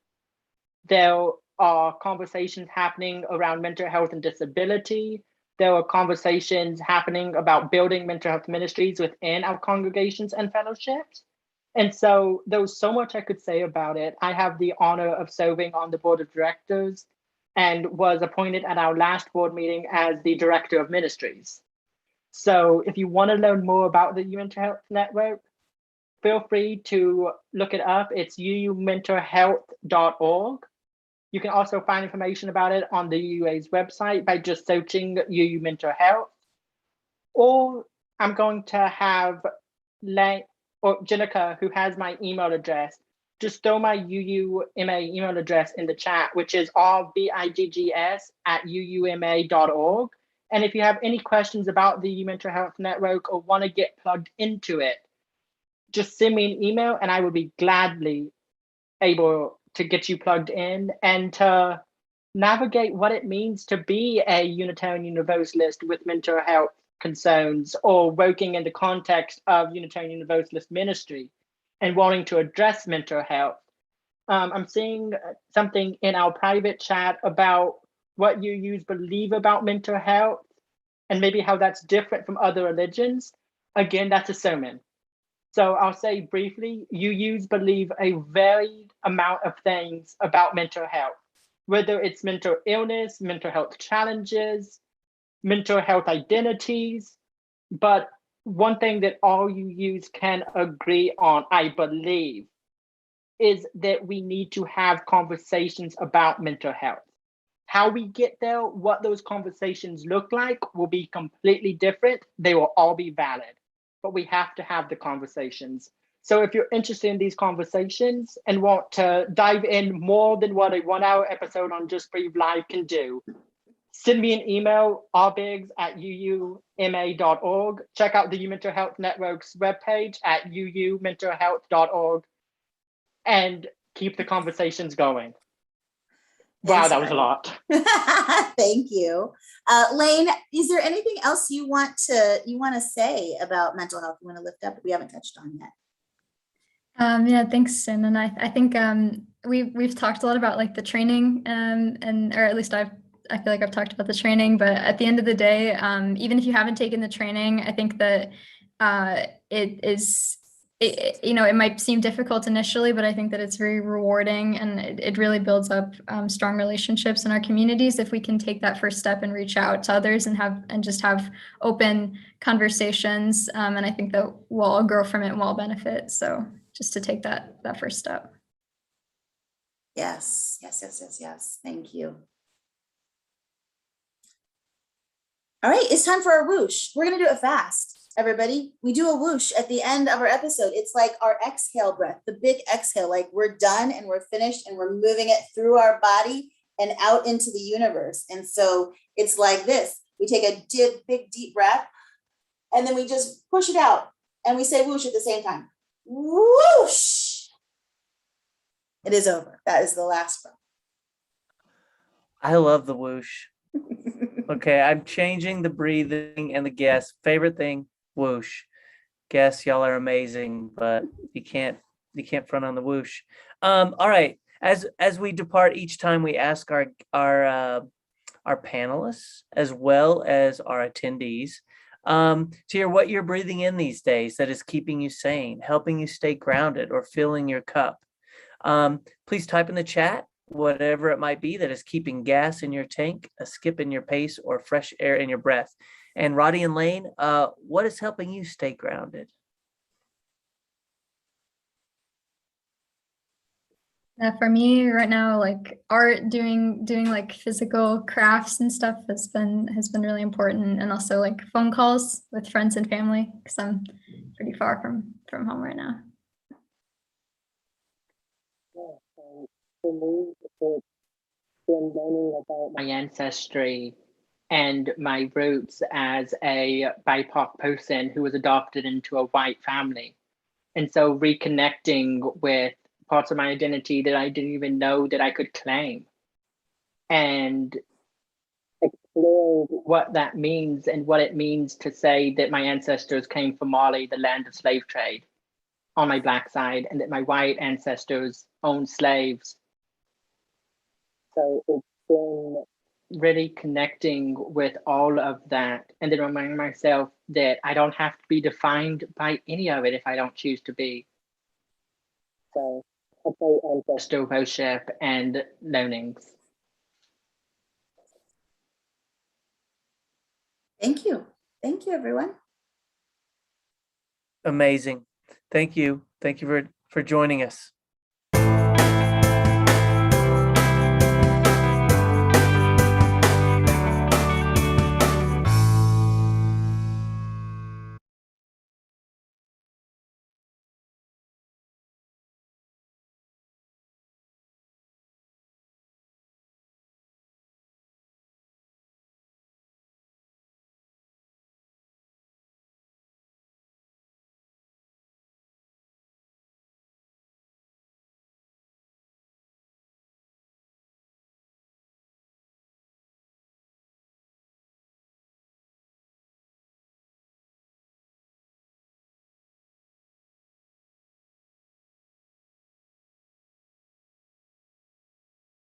There are conversations happening around mental health and disability. There are conversations happening about building mental health ministries within our congregations and fellowships. And so there was so much I could say about it. I have the honor of serving on the board of directors and was appointed at our last board meeting as the director of ministries. So if you want to learn more about the UU Mental Health Network, feel free to look it up. It's uumentalhealth.org. You can also find information about it on the UUA's website by just searching UU Mental Health. Or I'm going to have Jenica, who has my email address, just throw my UUMA email address in the chat, which is rbiggs@uuma.org. And if you have any questions about the UU Mental Health Network or want to get plugged into it, just send me an email and I will be gladly able to get you plugged in and to navigate what it means to be a Unitarian Universalist with mental health concerns, or working in the context of Unitarian Universalist ministry and wanting to address mental health. I'm seeing something in our private chat about what UUs believe about mental health and maybe how that's different from other religions. Again, that's a sermon. So I'll say briefly, UUs believe a varied amount of things about mental health, whether it's mental illness, mental health challenges, mental health identities. But one thing that all UUs can agree on, I believe, is that we need to have conversations about mental health. How we get there, what those conversations look like will be completely different. They will all be valid, but we have to have the conversations. So if you're interested in these conversations and want to dive in more than what a 1 hour episode on Just Breathe Live can do, send me an email, rbiggs@uuma.org. Check out the UU Mental Health Network's webpage at uumentalhealth.org and keep the conversations going. Wow, that was a lot. Thank you. Lane, is there anything else you want to say about mental health you want to lift up that we haven't touched on yet? Yeah, thanks, Sin. And I think we've talked a lot about like the training, or at least I feel like I've talked about the training, but at the end of the day, even if you haven't taken the training, I think that it might seem difficult initially, but I think that it's very rewarding, and it really builds up strong relationships in our communities if we can take that first step and reach out to others and just have open conversations. And I think that we'll all grow from it and we'll all benefit. So just to take that first step. Yes. Thank you. All right, it's time for our whoosh. We're gonna do it fast. Everybody, we do a whoosh at the end of our episode. It's like our exhale breath, the big exhale, like we're done and we're finished and we're moving it through our body and out into the universe. And so it's like this. We take a big deep breath and then we just push it out and we say whoosh at the same time. whoosh. It is over. That is the last breath. I love the whoosh. Okay, I'm changing the breathing and the guess. Favorite thing, whoosh. Guess y'all are amazing, but you can't front on the whoosh. All right. As we depart, each time we ask our panelists as well as our attendees to hear what you're breathing in these days that is keeping you sane, helping you stay grounded, or filling your cup. Please type in the chat whatever it might be that is keeping gas in your tank, a skip in your pace, or fresh air in your breath. And Roddy and Lane, what is helping you stay grounded? For me right now, like art, doing like physical crafts and stuff has been really important, and also like phone calls with friends and family because I'm pretty far from home right now. For me, it's been learning about my ancestry and my roots as a BIPOC person who was adopted into a white family. And so reconnecting with parts of my identity that I didn't even know that I could claim, and exploring what that means and what it means to say that my ancestors came from Mali, the land of slave trade, on my Black side, and that my white ancestors owned slaves. So it's been really connecting with all of that, and then reminding myself that I don't have to be defined by any of it if I don't choose to be. So ancestral worship and learnings. Thank you. Thank you, everyone. Amazing. Thank you. Thank you for joining us.